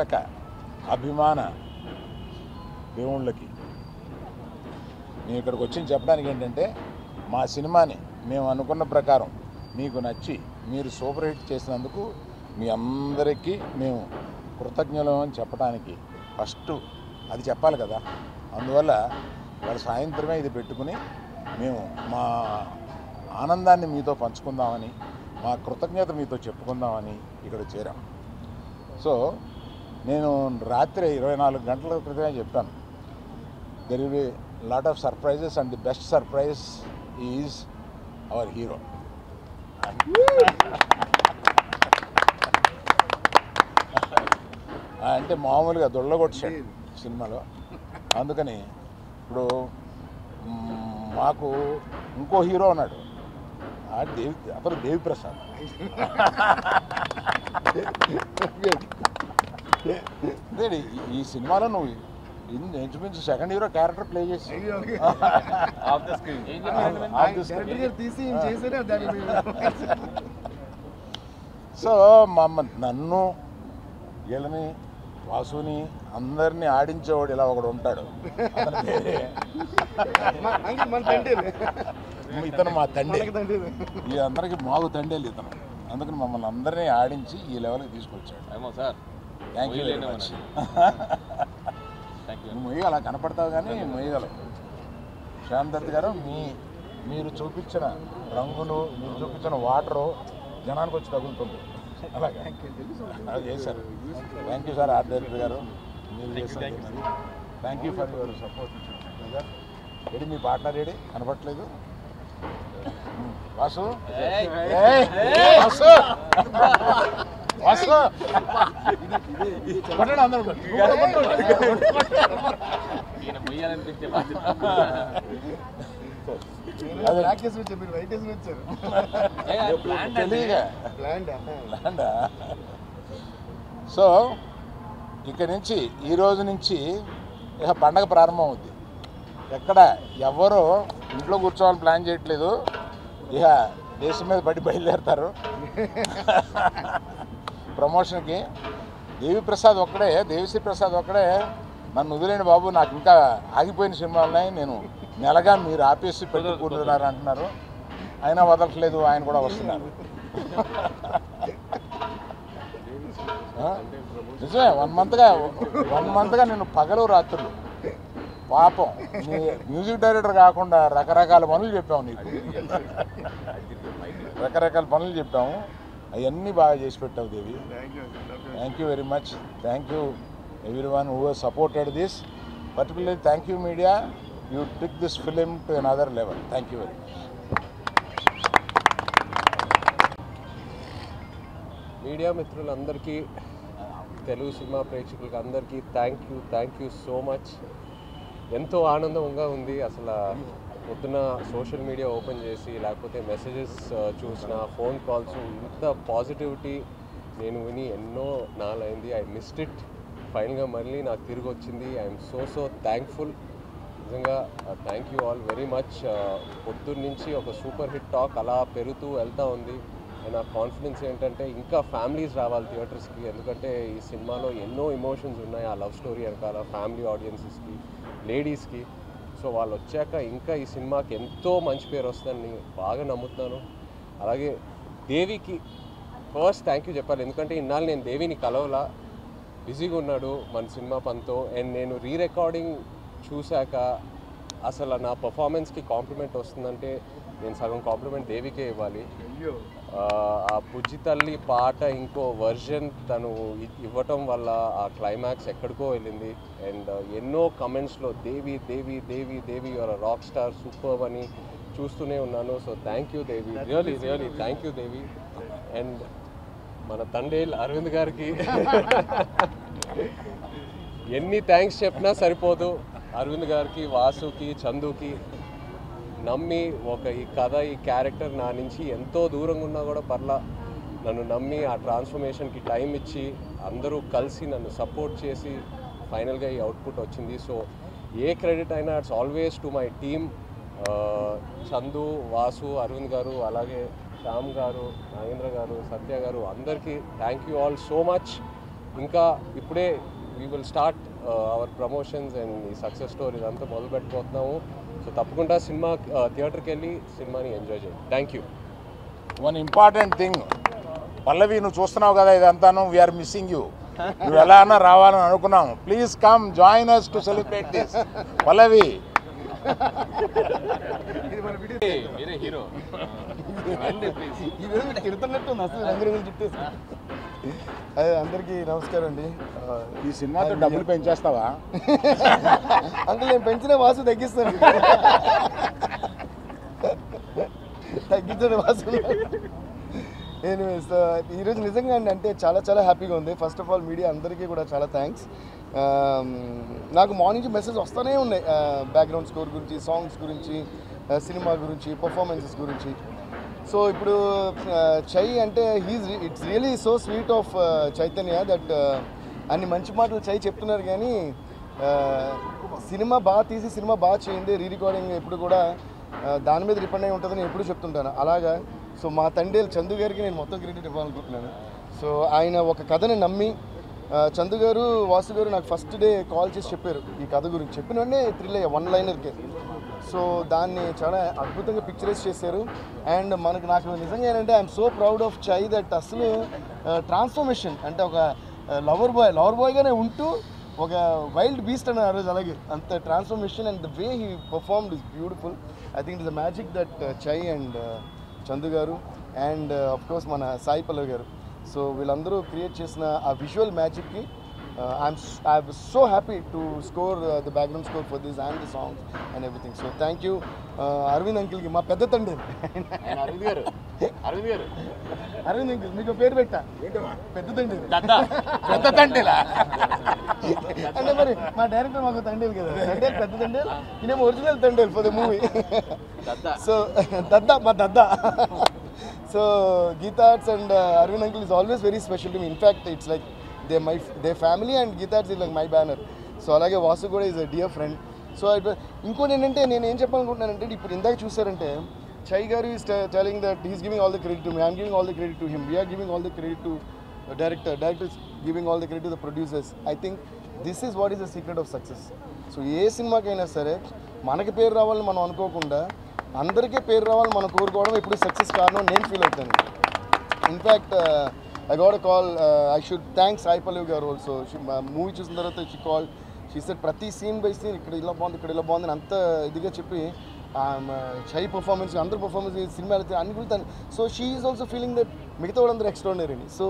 ప్రేక్షక అభిమాన దేవుళ్ళకి మేము ఇక్కడికి వచ్చి చెప్పడానికి ఏంటంటే మా సినిమాని మేము అనుకున్న ప్రకారం మీకు నచ్చి మీరు సూపర్ హిట్ చేసినందుకు మీ అందరికీ మేము కృతజ్ఞులం అని చెప్పడానికి ఫస్ట్ అది చెప్పాలి కదా. అందువల్ల వాళ్ళ సాయంత్రమే ఇది పెట్టుకుని మేము మా ఆనందాన్ని మీతో పంచుకుందామని, మా కృతజ్ఞత మీతో చెప్పుకుందామని ఇక్కడ చేరాం. సో నేను రాత్రి 24 గంటల క్రితమే చెప్పాను, there will be lot of surprises and the best surprise is our hero. అంటే మామూలుగా దొళ్ళగొట్టాడు సినిమాలో. అందుకని ఇప్పుడు మాకు ఇంకో హీరో ఉన్నాడు, అతను దేవిప్రసాద్. ఈ సినిమాలో నువ్వు ఇంచుమించు సెకండ్ హీరో క్యారెక్టర్ ప్లే చేసి సో నన్ను వీళ్ళని వాసుని అందరినీ ఆడించేవాడు ఇలా ఒకడు ఉంటాడు. ఇతను మా తండ్రి, ఈ అందరికి మాకు తండ్రి ఇతను. అందుకని మమ్మల్ని అందరినీ ఆడించి ఈ లెవెల్కి తీసుకొచ్చాడు. Thank you very much. మొయ్యి అలా కనపడతావు కానీ మొయ్యగలవు. శ్యామ్ దత్ గారు మీరు చూపించిన రంగులు, మీరు చూపించిన వాటరు జనానికి వచ్చి తగులుతుంది. అలాగే అది చేశారు. Thank you sir art director గారు, మీరు చేశారు. Thank you for your support. Ready మీ పార్ట్నర్ రెడీ కనపట్లేదు. వాసు వాసు వాసు కొట్టండి అందరూ. సో ఇక్కడి నుంచి ఈ రోజు నుంచి ఇక పండగ ప్రారంభం అవుద్ది. ఎక్కడ ఎవరు ఇంట్లో కూర్చోవాలని ప్లాన్ చేయట్లేదు, ఇక దేశం మీద పడి బయలుదేరుతారు ప్రమోషన్కి. దేవిప్రసాద్ ఒక్కడే, దేవిశ్రీ ప్రసాద్ ఒక్కడే నన్ను వదిలేండి బాబు, నాకు ఇంకా ఆగిపోయిన సినిమాలు ఉన్నాయి, నేను నెలగా మీరు ఆపేసి పెట్టుకుంటున్నారు అంటున్నారు. అయినా వదలట్లేదు, ఆయన కూడా వస్తున్నారు. నిజమే, 1 మంత్గా నేను పగలు రాత్రులు పాపం మ్యూజిక్ డైరెక్టర్ కాకుండా రకరకాల పనులు చెప్పాము నీకు, రకరకాల పనులు చెప్పాము. అవన్నీ బాగా చేసి పెట్టావు Devi. Thank you very much. Thank you everyone who has supported this. Particularly thank you media, you took this film to another level. Thank you very much. Media మిత్రులందరికీ, తెలుగు సినిమా ప్రేక్షకులకి అందరికీ థ్యాంక్ యూ సో మచ్. ఎంతో ఆనందంగా ఉంది. అసలు పొద్దున social media open చేసి లేకపోతే మెసేజెస్ చూసిన, ఫోన్ కాల్స్, ఇంత పాజిటివిటీ నేను విని ఎన్నో నాలైంది. I missed it. ఫైనల్గా మళ్ళీ నాకు తిరిగి వచ్చింది. I'm so thankful. నిజంగా thank you all very much. పొద్దున్న నుంచి ఒక సూపర్ హిట్ టాక్ అలా పెరుగుతూ వెళ్తూ ఉంది. నా కాన్ఫిడెన్స్ ఏంటంటే ఇంకా ఫ్యామిలీస్ రావాలి థియేటర్స్కి, ఎందుకంటే ఈ సినిమాలో ఎన్నో ఎమోషన్స్ ఉన్నాయి. ఆ లవ్ స్టోరీ వెనకాల ఫ్యామిలీ ఆడియన్సెస్కి, లేడీస్కి. సో వాళ్ళు వచ్చాక ఇంకా ఈ సినిమాకి ఎంతో మంచి పేరు వస్తుందని బాగా నమ్ముతున్నాను. అలాగే దేవికి ఫస్ట్ థ్యాంక్ యూ చెప్పాలి, ఎందుకంటే ఇన్నాళ్ళు నేను దేవిని కలవలా, బిజీగా ఉన్నాడు మన సినిమా పనితో. అండ్ నేను రికార్డింగ్ చూశాక అసలు నా పర్ఫార్మెన్స్కి కాంప్లిమెంట్ వస్తుందంటే నేను సగం కాంప్లిమెంట్ దేవికే ఇవ్వాలి. ఆ బుజ్జి తల్లి పాట ఇంకో వర్జన్ తను ఇవ్వటం వల్ల ఆ క్లైమాక్స్ ఎక్కడికో వెళ్ళింది. అండ్ ఎన్నో కమెంట్స్లో దేవి దేవి దేవి దేవి యువర్ రాక్ స్టార్, సూపర్ అని చూస్తూనే ఉన్నాను. So thank you Devi, really thank you Devi. And మన తండేల్ అరవింద్ గారికి ఎన్ని థ్యాంక్స్ చెప్పినా సరిపోదు. అరవింద్ గారికి, వాసుకి, చందుకి నమ్మి ఈ కథ, ఈ క్యారెక్టర్ నా నుంచి ఎంతో దూరంగా ఉన్నా కూడా పర్లా నన్ను నమ్మి ఆ ట్రాన్స్ఫర్మేషన్కి టైం ఇచ్చి అందరూ కలిసి నన్ను సపోర్ట్ చేసి ఫైనల్గా ఈ అవుట్పుట్ వచ్చింది. సో ఏ క్రెడిట్ అయినా it's always to my team. Chandu, Vasu, Aravind garu, అలాగే శ్యామ్ గారు, నాగేంద్ర గారు, సత్య గారు, అందరికీ thank you all so much. ఇంకా ఇప్పుడే we will start our promotions and ఈ సక్సెస్ స్టోరీ ఇదంతా మొదలు పెట్టబోతున్నాము. సో తప్పకుండా సినిమా థియేటర్కి వెళ్ళి సినిమాని ఎంజాయ్ చేయండి. Thank you. One important thing Pallavi, నువ్వు చూస్తున్నావు కదా ఇదంతాను, వీఆర్ మిస్సింగ్ యూ. నువ్వు ఎలా అన్నా రావాలని అనుకున్నాము. Please come join us to celebrate this. Pallavi మీరే హీరో. తిడుతున్నట్టుంది అసలు రంగురంగులు చుట్టేసి. అదే అందరికీ నమస్కారం అండి. ఈ సినిమాతో డబ్బులు పెంచేస్తావా? అంకుల్ నేను పెంచిన వాసు తగ్గిస్తాను. తగ్గించండి వాసు. ఎనీవేస్ ఈరోజు నిజంగా అండి అంటే చాలా చాలా హ్యాపీగా ఉంది. ఫస్ట్ ఆఫ్ ఆల్ మీడియా అందరికీ కూడా చాలా థ్యాంక్స్. నాకు మార్నింగ్ మెసేజ్ వస్తూనే ఉన్నాయి బ్యాక్గ్రౌండ్ స్కోర్ గురించి, సాంగ్స్ గురించి, సినిమా గురించి, పర్ఫార్మెన్సెస్ గురించి. సో ఇప్పుడు చై అంటే it's really so sweet of Chaitanya that అన్ని మంచి మాటలు చై చెప్తున్నారు కానీ సినిమా బాగా తీసి సినిమా బాగా చేయండి, రీ రికార్డింగ్ ఎప్పుడు కూడా దాని మీద డిపెండ్ అయి ఉంటుందని ఎప్పుడు చెప్తుంటాను. అలాగా సో మా తండ్రి చందు గారికి నేను మొత్తం క్రెడిట్ ఇవ్వాలనుకుంటున్నాను. సో ఆయన ఒక కథని నమ్మి, చందు గారు, వాసు గారు నాకు ఫస్ట్ డే కాల్ చేసి చెప్పారు ఈ కథ గురించి. చెప్పిన వెంటనే థ్రిల్ అయ్యా, వన్ లైనర్కే. సో దాన్ని చాలా అద్భుతంగా పిక్చరైజ్ చేశారు. అండ్ నాకు నిజంగా ఏంటంటే ఐఎమ్ సో ప్రౌడ్ ఆఫ్ చై దట్ అసలు ట్రాన్స్ఫర్మేషన్ అంటే ఒక లవర్ బాయ్గానే ఉంటూ ఒక వైల్డ్ బీస్ట్ అన్న ఆ రోజు. అలాగే అంత transformation and the way he performed is beautiful. I think it is the magic that చై అండ్ చందు గారు అండ్ ఆఫ్ కోర్స్ మన సాయి పల్లవి గారు, సో వీళ్ళందరూ క్రియేట్ చేసిన ఆ విజువల్ మ్యాజిక్కి I was so happy to score the background score for this and the songs and everything. So thank you Aravind అంకిల్కి, మా పెద్ద తండ్రి అరవింద్ అంకిల్. మీకు పేరు పెట్టా, పెద్ద తండ్రి. పెద్ద తండ్రిలా అంటే మరి మా డైరెక్టర్ మాకు తండ్రి కదా, తండ్రి పెద్ద తండ్రి, ఈయనేమో ఒరిజినల్ తండ్రి ఫర్ ద మూవీ. సో మా దద్దా. So Geetha Arts and Arvind uncle is always very special to me. In fact, it's like their family and Geetha Arts is like my banner. So అలాగే వాసు కూడా is a dear friend. So ఇంకోటి ఏంటంటే నేను ఏం చెప్పాలనుకుంటున్నానంటే ఇప్పుడు ఇందాక చూసారంటే Chay garu is telling that he's giving all the credit to me, I'm giving all the credit to him, we're giving all the credit to director is giving all the credit to the producers. I think this is what is the secret of success. So ఏ సినిమాకైనా సరే మనకి పేరు రావాలని మనం అనుకోకుండా అందరికీ పేరు రావాలని మనం కోరుకోవడం ఇప్పుడు సక్సెస్ కారణం నేను ఫీల్ అవుతాను. In fact I got a call, I should thank Sai Pallavi గారు ఆల్సో. మూవీ చూసిన తర్వాత షీ కాల్, షీ సెడ్ ప్రతి సీన్ బై సీన్ ఇక్కడ ఇలా బాగుంది అంత ఇదిగా చెప్పి చై పర్ఫార్మెన్స్, అందరు పర్ఫార్మెన్స్, సినిమా అన్ని గురించి. So she is also feeling that మిగతా వాళ్ళందరూ ఎక్స్ట్రాడినరీ. సో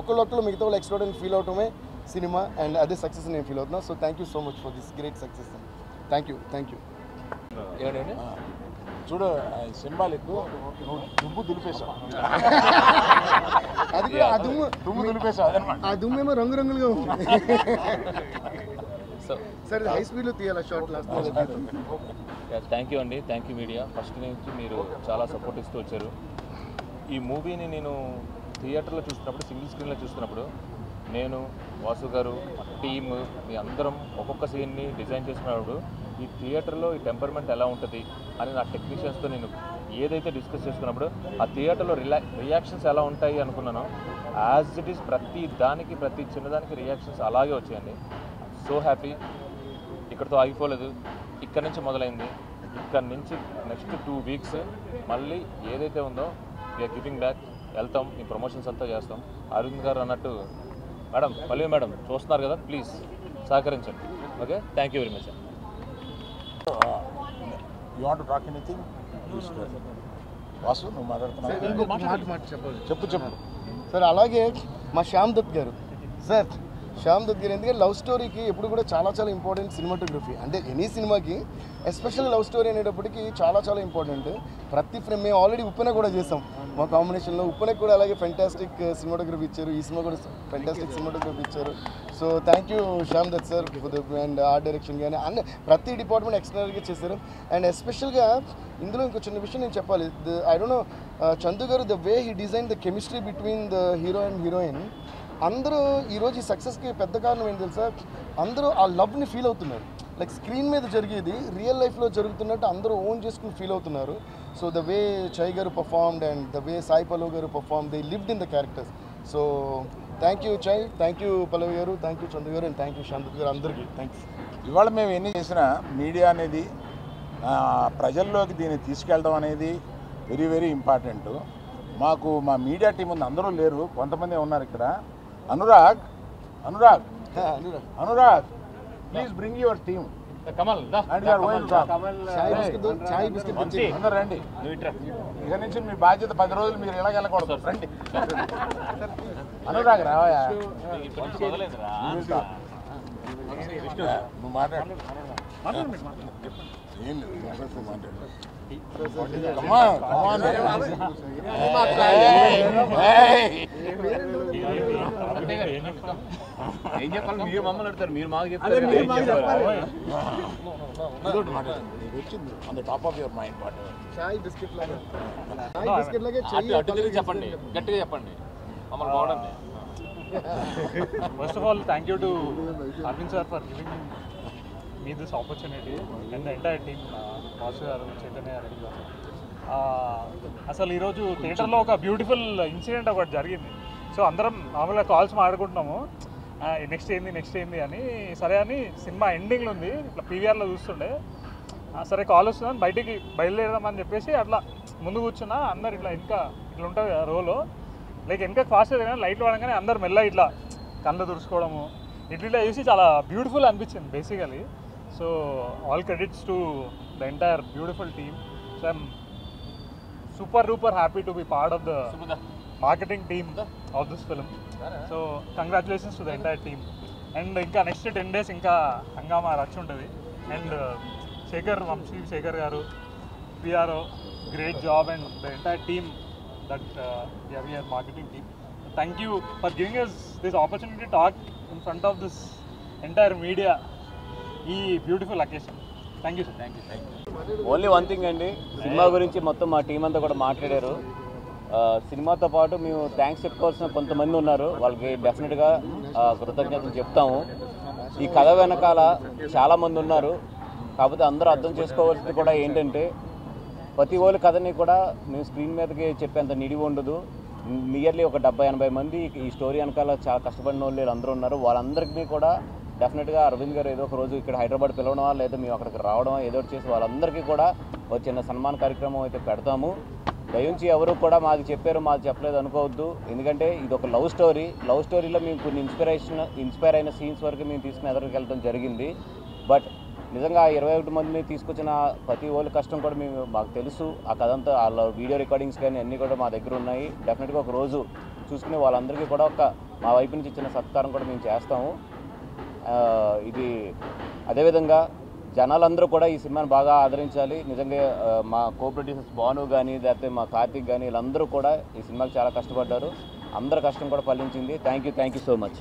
ఒకళ్ళు మిగతా వాళ్ళు ఎక్స్ట్రాడినరీ ఫీల్ అవటమే సినిమా, అండ్ అదే సక్సెస్ నేను ఫీల్ అవుతున్నా. So thank you so much for this great success. Thank you. చూడు సినిమాలు ఎక్కువ నువ్వు దుమ్ము దులిపేశావు. అది కూడా దుమ్ము దులిపేశావు అదనమాట. ఆ దుమ్మేమో రంగురంగులుగా ఉంది. సరే హై స్పీడ్లో తీయాలి షార్ట్ లాస్ట్. థ్యాంక్ యూ అండి, థ్యాంక్ యూ మీడియా. ఫస్ట్ నుంచి మీరు చాలా సపోర్ట్ ఇస్తూ వచ్చారు. ఈ మూవీని నేను థియేటర్లో చూస్తున్నప్పుడు, సింగిల్ స్క్రీన్లో చూస్తున్నప్పుడు నేను, వాసు గారు, టీమ్, మీ అందరం ఒక్కొక్క సీన్ని డిజైన్ చేసుకున్నప్పుడు ఈ థియేటర్లో ఈ టెంపర్మెంట్ ఎలా ఉంటుంది అని నా టెక్నీషియన్స్తో నేను ఏదైతే డిస్కస్ చేసుకున్నప్పుడు ఆ థియేటర్లో రియాక్షన్స్ ఎలా ఉంటాయి అనుకున్నానో, యాజ్ ఇట్ ఈస్ ప్రతి చిన్నదానికి రియాక్షన్స్ అలాగే వచ్చాయండి. So happy. ఇక్కడితో ఆగిపోలేదు, ఇక్కడ నుంచి మొదలైంది. ఇక్కడ నుంచి నెక్స్ట్ 2 వీక్స్ మళ్ళీ ఏదైతే ఉందో వీఆర్ గివింగ్ బ్యాక్, వెళ్తాం, ఈ ప్రమోషన్స్ అంతా చేస్తాం. అరవింద్ గారు అన్నట్టు మేడం, పల్లవి మేడం చూస్తున్నారు కదా, ప్లీజ్ సహకరించండి. Okay, thank you very much. You want to talk anything? Vasu నువ్వు మాట్లాడుతున్నావు, చెప్పు. సార్ అలాగే మా శ్యామ్ దత్ గారు, సార్ శ్యామ్ దత్ గారు ఎందుకంటే లవ్ స్టోరీకి ఎప్పుడు కూడా చాలా ఇంపార్టెంట్ సినిమాటోగ్రఫీ. అంటే ఎనీ సినిమాకి ఎస్పెషల్ లవ్ స్టోరీ అనేటప్పటికి చాలా ఇంపార్టెంట్. ప్రతి ఫ్రేమ్ మేము ఆల్రెడీ ఉప్పెన కూడా చేసాం మా కాంబినేషన్లో. ఉప్పెనకు కూడా అలాగే ఫెంటాస్టిక్ సినిమాటోగ్రఫీ ఇచ్చారు, ఈ సినిమా కూడా ఫెంటాస్టిక్ సినిమాటోగ్రఫీ ఇచ్చారు. So thank you Shyam Dutt sir and art direction కానీ అన్ని ప్రతి డిపార్ట్మెంట్ ఎక్స్ట్రాగా చేశారు. అండ్ ఎస్పెషల్గా ఇందులో ఇంకో చిన్న విషయం నేను చెప్పాలి. ఐ డోంట్ నో చందు గారు, the way he design the chemistry between the hero and heroine. అందరూ ఈరోజు ఈ సక్సెస్కి పెద్ద కారణం ఏంటి తెలుసా, అందరూ ఆ లవ్ని ఫీల్ అవుతున్నారు. లైక్ స్క్రీన్ మీద జరిగేది రియల్ లైఫ్లో జరుగుతున్నట్టు అందరూ ఓన్ చేసుకుని ఫీల్ అవుతున్నారు. సో ద వే చై గారు performed and the way Sai Pallavi గారు perform, they lived in the characters. So thank you Chai, thank you Pallavi గారు, థ్యాంక్ యూ చందు గారు, అండ్ థ్యాంక్ యూ శాంతి గారు, అందరికీ థ్యాంక్స్. ఇవాళ మేము ఎన్ని చేసినా మీడియా అనేది ప్రజల్లోకి దీన్ని తీసుకెళ్ళడం అనేది వెరీ వెరీ ఇంపార్టెంట్. మాకు మా మీడియా టీం ఉంది, అందరూ లేరు, కొంతమంది ఉన్నారు ఇక్కడ. Anurag Anurag Anurag please bring your team Kamal and you're going to talk. చాయ్ బిస్కెట్ అందరూ రండి. ఇక నుంచి మీ బాధ్యత 10 రోజులు మీరు ఇలా వెళ్ళకూడదు. రండి అనురాగ్ రావయా, నువ్వు మాట్లాడు. ఏం లేదు, మాట్లాడు. Come on, come on. ఏం చెప్పాలి, మీరు మమ్మల్ని అడుగుతారు, మీరు మాకు చెప్తారు. On the top of your mind, what? Chai biscuit లాగా అటు తిరిగి చెప్పండి, గట్టిగా చెప్పండి, మమ్మల్ని బాగుండండి. First of all, thank you to Arvind sir for giving me this opportunity and the entire team, Vasu garu, Chaitanya garu. అసలు ఈరోజు థియేటర్లో ఒక బ్యూటిఫుల్ ఇన్సిడెంట్ ఒకటి జరిగింది. సో అందరం మామూలుగా కాల్స్ మాట్లాడుకుంటున్నాము, నెక్స్ట్ ఏంది అని. సరే అని సినిమా ఎండింగ్లో ఉంది, ఇట్లా పీవీఆర్లో చూస్తుండే, సరే కాల్ వస్తుందని బయటికి బయలుదేరదామని చెప్పేసి అట్లా ముందు కూర్చున్నా. అందరు ఇట్లా ఇట్లా ఉంటుంది కదా రోలో, లైక్ వెనక ఫాస్ట్గా తిరిగినా లైట్లు పడగానే అందరు మెల్ల ఇట్లా కళ్ళు తుడుచుకోవడము ఇట్లా చూసి చాలా బ్యూటిఫుల్ అనిపించింది basically. So all credits to the entire beautiful team. So I'm super duper happy to be part of the marketing team of this film. So congratulations to the entire team. And ఇంకా next 10 days ఇంకా హంగామా రచ్చ ఉంటుంది. And Vamsi Shekhar గారు, PRO, great job, and the entire team that we are marketing team. Thank you for giving us this opportunity to talk in front of this entire media ee beautiful occasion. Thank you sir. Thank you. Only one thing అండి, cinema గురించి మొత్తం మా team అంతా కూడా మాట్లాడారు. సినిమాతో పాటు మేము థ్యాంక్స్ చెప్పుకోవాల్సిన కొంతమంది ఉన్నారు, వాళ్ళకి డెఫినెట్గా కృతజ్ఞతలు చెప్తాము. ఈ కథ వెనకాల చాలామంది ఉన్నారు, కాకపోతే అందరూ అర్థం చేసుకోవాల్సింది కూడా ఏంటంటే ప్రతి ఒక్క కథని కూడా మేము స్క్రీన్ మీదకి చెప్పేంత నిడివి ఉండదు. నియర్లీ ఒక 70-80 మంది ఈ స్టోరీ వెనకాల చాలా కష్టపడిన వాళ్ళు అందరూ ఉన్నారు. వాళ్ళందరికీ కూడా డెఫినెట్గా అరవింద్ గారు ఏదో ఒక రోజు ఇక్కడ హైదరాబాద్ పిలవడమా లేదా మేము అక్కడికి రావడమా ఏదో ఒకటి చేసి వాళ్ళందరికీ కూడా ఒక చిన్న సన్మాన కార్యక్రమం అయితే పెడతాము. దయించి ఎవరు కూడా మాది చెప్పారు మాది చెప్పలేదు అనుకోవద్దు, ఎందుకంటే ఇది ఒక లవ్ స్టోరీలో మేము కొన్ని ఇన్స్పైర్ అయిన సీన్స్ వరకు మేము తీసుకుని ఎదురుకు వెళ్ళడం జరిగింది. బట్ నిజంగా 21 మందిని తీసుకొచ్చిన ప్రతి ఒళ్ళు కష్టం కూడా మాకు తెలుసు. ఆ కథ అంతా వాళ్ళ వీడియో రికార్డింగ్స్ కానీ అన్నీ కూడా మా దగ్గర ఉన్నాయి. డెఫినెట్గా ఒక రోజు చూసుకుని వాళ్ళందరికీ కూడా మా వైపు నుంచి ఇచ్చిన సత్కారం కూడా మేము చేస్తాము. ఇది అదేవిధంగా జనాలందరూ కూడా ఈ సినిమాని బాగా ఆదరించాలి. నిజంగా మా కో ప్రొడ్యూసర్స్ భాను కానీ లేకపోతే మా కార్తిక్ కానీ వీళ్ళందరూ కూడా ఈ సినిమాకి చాలా కష్టపడ్డారు. అందరి కష్టం కూడా ఫలించింది. Thank you so much.